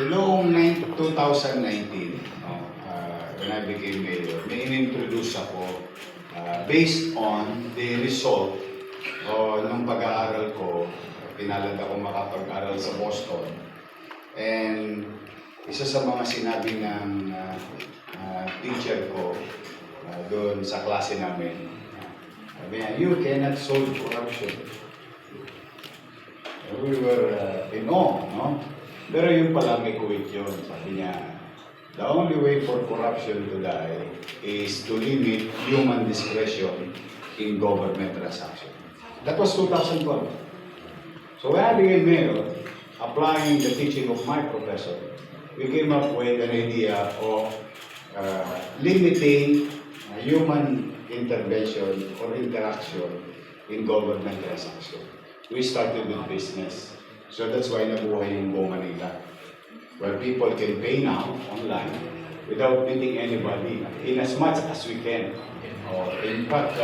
Noong 2019, when I became mayor, may in-introduce ako based on the result ng pag-aaral ko. Pinalad ako makapag-aral sa Boston. And isa sa mga sinabi ng teacher ko doon sa klase namin, you cannot solve corruption. We were in awe, no? Pero yung pala may quit yun. Sabi niya, the only way for corruption to die is to limit human discretion in government transaction. That was 2012. So when I became mayor, applying the teaching of my professor, we came up with an idea of limiting human intervention or interaction in government transaction. We started with business. So that's why nabuhay yung Go Manila, where people can pay now online without meeting anybody in as much as we can. In fact,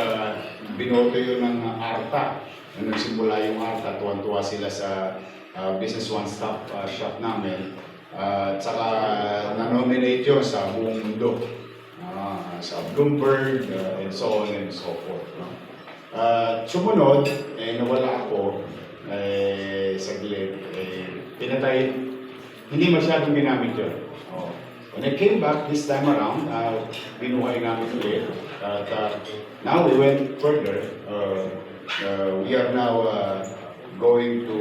binoto yun ng ARTA. Nung nagsimula yung ARTA, tuwan-tuwa sila sa Business One-Stop Shop namin. At saka na-nominate yun sa buong mundo. Sa Bloomberg, and so on and so forth. Sumunod, nawala ako, saglit, pinatay, hindi masyadong ginamit yun. When I came back this time around, binuhay namin ulit. Now we went further. We are now going to,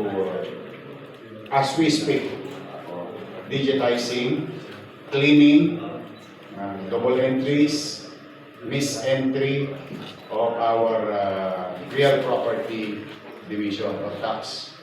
as we speak, digitizing, cleaning, double entries, mis-entry of our real property division or tax.